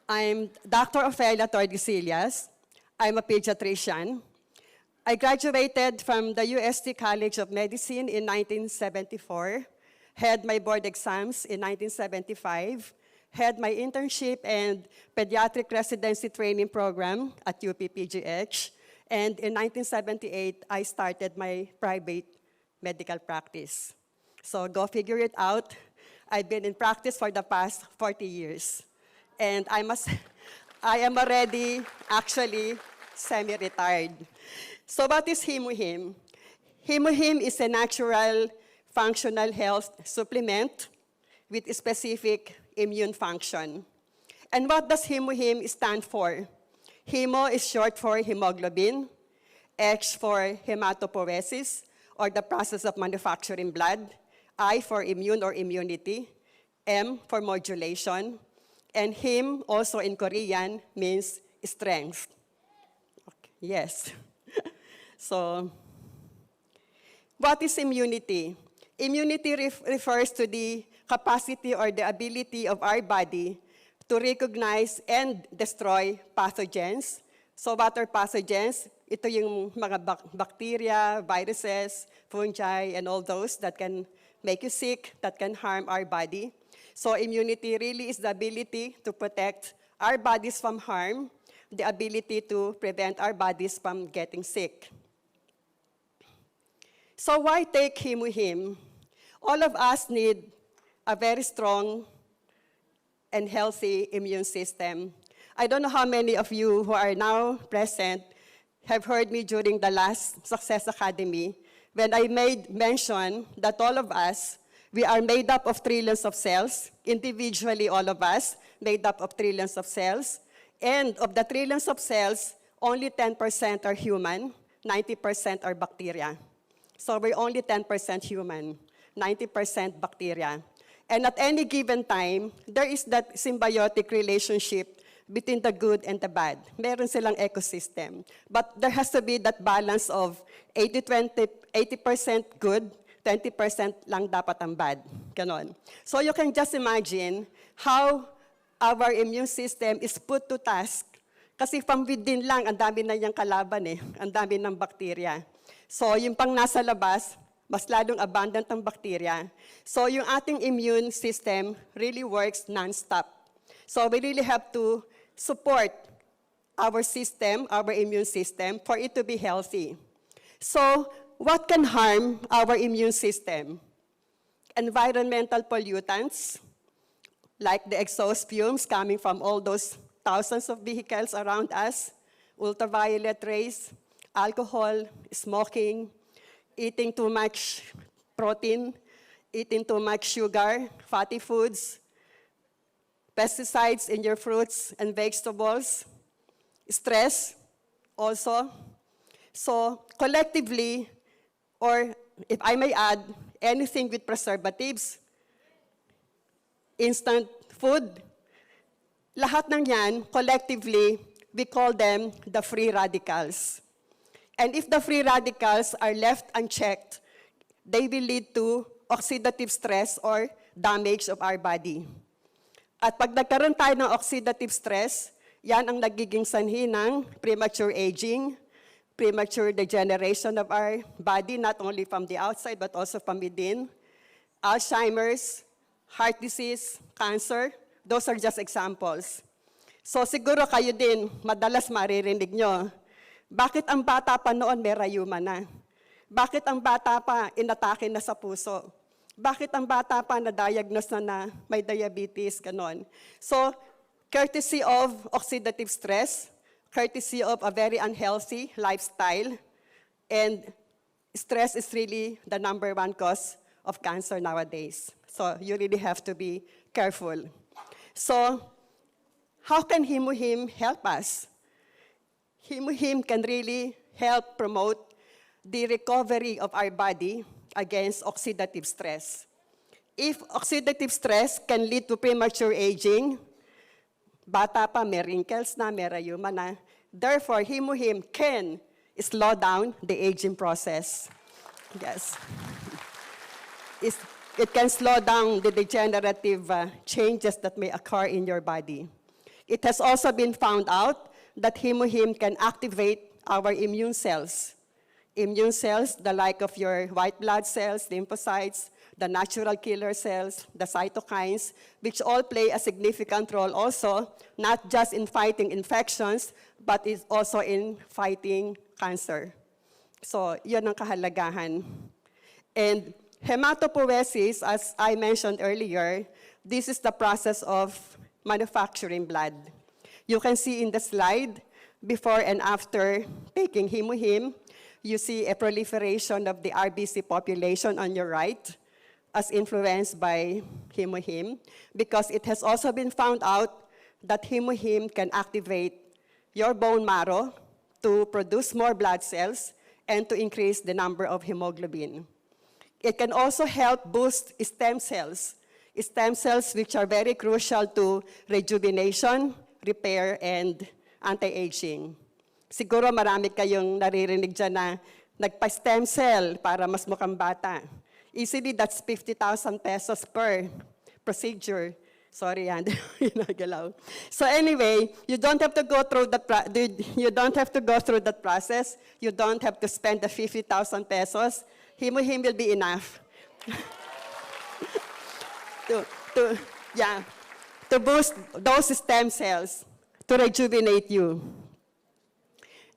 I'm Dr. Ofelia Tordesillas. I'm a pediatrician. I graduated from the UST College of Medicine in 1974, had my board exams in 1975, had my internship and pediatric residency training program at UPPGH, and in 1978, I started my private medical practice. So go figure it out. I've been in practice for the past 40 years. And I am already actually semi-retired. So what is HEMOHIM? HEMOHIM is a natural functional health supplement with a specific immune function. And what does HEMOHIM stand for? Hemo is short for hemoglobin, H for hematopoiesis, or the process of manufacturing blood, I for immune or immunity, M for modulation, and him, also in Korean, means strength. Okay. Yes. So, what is immunity? Immunity refers to the capacity or the ability of our body to recognize and destroy pathogens. So what are pathogens? Ito yung mga bacteria, viruses, fungi, and all those that can make you sick, that can harm our body. So immunity really is the ability to protect our bodies from harm, the ability to prevent our bodies from getting sick. So why take HEMOHIM? All of us need a very strong and healthy immune system. I don't know how many of you who are now present have heard me during the last Success Academy when I made mention that all of us, we are made up of trillions of cells, individually all of us, made up of trillions of cells. And of the trillions of cells, only 10% are human, 90% are bacteria. So we're only 10% human, 90% bacteria. And at any given time, there is that symbiotic relationship between the good and the bad. Meron silang ecosystem. But there has to be that balance of 80% good, 20% lang dapat ang bad. Ganon. So you can just imagine how our immune system is put to task. Kasi from within lang, ang dami na niyang kalaban eh. Ang dami ng bacteria. So yung pang nasa labas, mas lalong abundant ang bacteria. So yung ating immune system really works non-stop. So we really have to support our system, our immune system, for it to be healthy. So what can harm our immune system? Environmental pollutants, like the exhaust fumes coming from all those thousands of vehicles around us, ultraviolet rays, alcohol, smoking, eating too much protein, eating too much sugar, fatty foods, pesticides in your fruits and vegetables, stress also. So collectively, or if I may add, anything with preservatives, instant food, lahat ng yan, collectively, we call them the free radicals. And if the free radicals are left unchecked, they will lead to oxidative stress or damage of our body. At pag nagkaroon tayo ng oxidative stress, yan ang nagiging sanhi ng premature aging, premature degeneration of our body, not only from the outside but also from within. Alzheimer's, heart disease, cancer, those are just examples. So siguro kayo din, madalas maririnig nyo, bakit ang bata pa noon may rayuma na? Bakit ang bata pa inatake na sa puso? Bakit ang bata pa na-diagnose na may diabetes, ganon? So, courtesy of oxidative stress, courtesy of a very unhealthy lifestyle, and stress is really the #1 cause of cancer nowadays. So, you really have to be careful. So, how can HEMOHIM help us? HEMOHIM can really help promote the recovery of our body against oxidative stress. If oxidative stress can lead to premature aging, bata pa, may wrinkles na, may rayuma na. Therefore, HEMOHIM can slow down the aging process. Yes. It can slow down the degenerative changes that may occur in your body. It has also been found out that HEMOHIM can activate our immune cells. Immune cells, the like of your white blood cells, lymphocytes, the natural killer cells, the cytokines, which all play a significant role also, not just in fighting infections, but is also in fighting cancer. So, yun ang kahalagahan. And hematopoiesis, as I mentioned earlier, this is the process of manufacturing blood. You can see in the slide, before and after taking HEMOHIM, you see a proliferation of the RBC population on your right, as influenced by HEMOHIM, because it has also been found out that HEMOHIM can activate your bone marrow to produce more blood cells and to increase the number of hemoglobin. It can also help boost stem cells which are very crucial to rejuvenation, repair, and anti-aging. Siguro marami kayong naririnig dyan na nagpa-stem cell para mas mukhang bata. Easily, that's 50,000 pesos per procedure. Sorry, yan, ginagalaw. So anyway, you don't have to go through that process. You don't have to spend the 50,000 pesos. HEMOHIM will be enough to boost those stem cells, to rejuvenate you.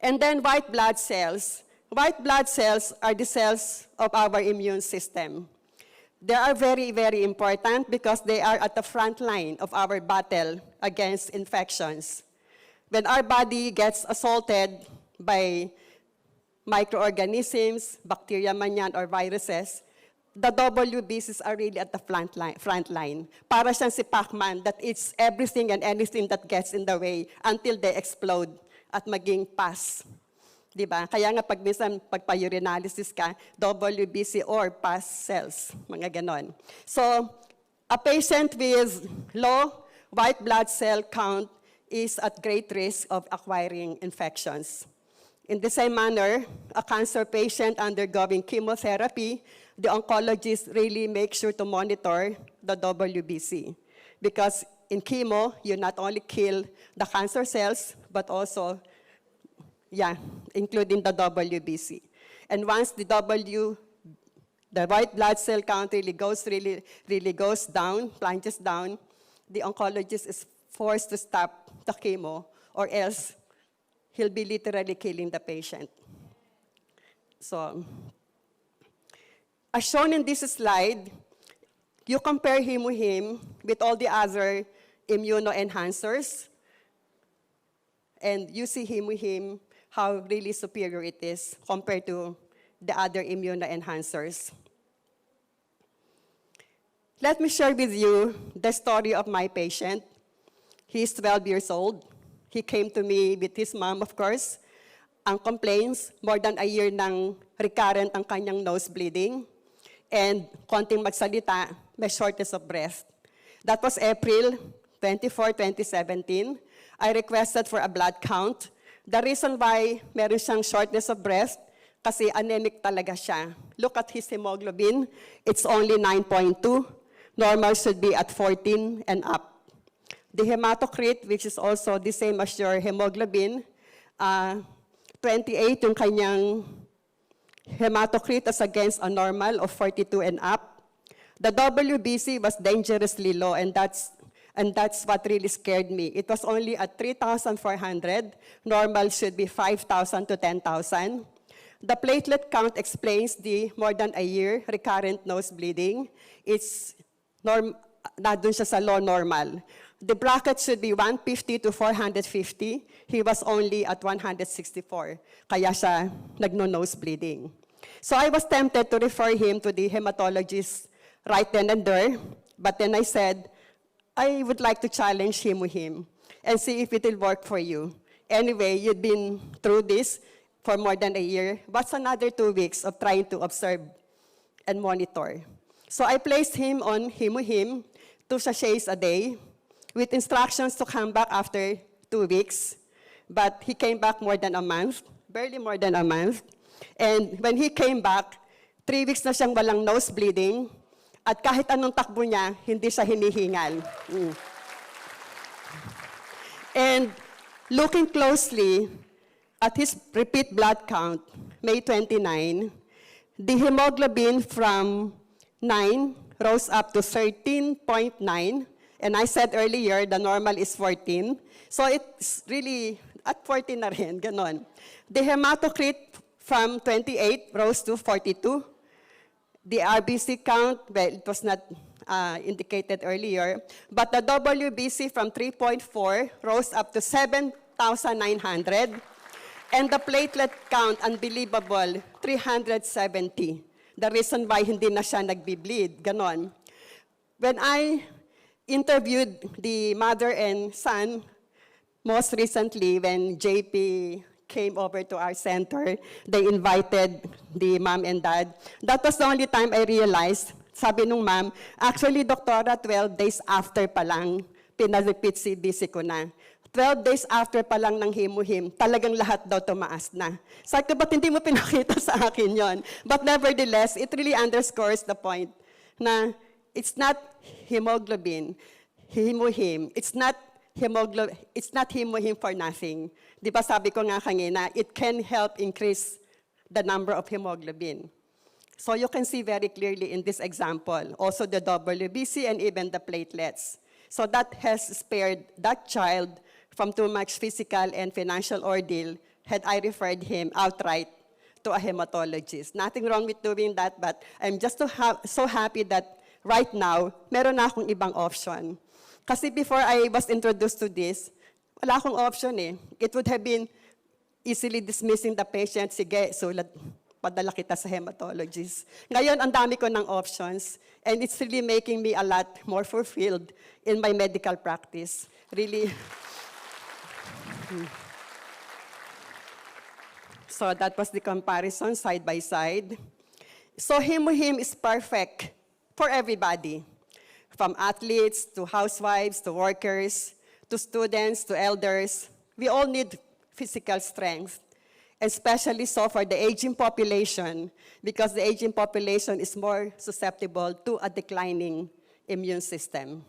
And then white blood cells. White blood cells are the cells of our immune system. They are very, very important because they are at the front line of our battle against infections. When our body gets assaulted by microorganisms, bacteria man yan, or viruses, the WBCs are really at the front line. Para siyang si Pac-Man that it's everything and anything that gets in the way until they explode at maging pus. Diba? Kaya nga pag minsan pagpa-urinalysis ka, WBC or pus cells, mga ganon. So, a patient with low white blood cell count is at great risk of acquiring infections. In the same manner, a cancer patient undergoing chemotherapy, the oncologist really make sure to monitor the WBC. Because in chemo, you not only kill the cancer cells, but also, including the WBC. And once the white blood cell count really goes down, plunges down, the oncologist is forced to stop the chemo, or else he'll be literally killing the patient. So, as shown in this slide, you compare HEMOHIM with all the other immuno-enhancers, and you see HEMOHIM, how really superior it is compared to the other immuno-enhancers. Let me share with you the story of my patient. He's 12 years old. He came to me with his mom, of course. Ang complaints, more than a year nang recurrent ang kanyang nose bleeding, and konting magsalita, may shortness of breath. That was April 24, 2017. I requested for a blood count. The reason why meron siyang shortness of breath, kasi anemic talaga siya. Look at his hemoglobin. It's only 9.2. Normal should be at 14 and up. The hematocrit, which is also the same as your hemoglobin, 28 yung kanyang hematocrit as against a normal of 42 and up. The WBC was dangerously low, and that's what really scared me. It was only at 3,400. Normal should be 5,000 to 10,000. The platelet count explains the more than a year recurrent nose bleeding. It's nandun siya sa low normal. The bracket should be 150 to 450. He was only at 164. Kaya siya nagno-nose bleeding. So I was tempted to refer him to the hematologist right then and there. But then I said, I would like to challenge HEMOHIM and see if it will work for you. Anyway, you've been through this for more than a year. What's another 2 weeks of trying to observe and monitor? So I placed him on HEMOHIM, 2 sachets a day, with instructions to come back after 2 weeks. But he came back more than a month, barely more than a month. And when he came back, 3 weeks na siyang walang nose bleeding, at kahit anong takbo niya, hindi siya hinihingal. And looking closely at his repeat blood count, May 29, the hemoglobin from 9 rose up to 13.9. And I said earlier, the normal is 14. So it's really at 14 na rin, ganon. The hematocrit from 28 rose to 42. The RBC count, well, it was not indicated earlier, but the WBC from 3.4 rose up to 7,900. And the platelet count, unbelievable, 370. The reason why hindi na siya nagbi-bleed, ganon. When I interviewed the mother and son, most recently when JP came over to our center, they invited the mom and dad. That was the only time I realized, sabi nung mom, actually, doktora, 12 days after pa lang, pina-repeat CBC ko na. 12 days after pa lang ng HEMOHIM, talagang lahat daw tumaas na. Sabi ko, ba't hindi mo pinakita sa akin yon? But nevertheless, it really underscores the point na it's not hemoglobin, HEMOHIM. It's not HEMOHIM for nothing. Di ba sabi ko nga kanina, it can help increase the number of hemoglobin. So you can see very clearly in this example, also the WBC and even the platelets. So that has spared that child from too much physical and financial ordeal had I referred him outright to a hematologist. Nothing wrong with doing that, but I'm just so happy that right now, meron na akong ibang option. Kasi before I was introduced to this, wala akong option eh. It would have been easily dismissing the patient, sige, sulat, padala kita sa hematologist. Ngayon, ang dami ko ng options, and it's really making me a lot more fulfilled in my medical practice. Really. So that was the comparison side by side. So HEMOHIM is perfect for everybody, from athletes to housewives to workers to students to elders. We all need physical strength, especially so for the aging population, because the aging population is more susceptible to a declining immune system.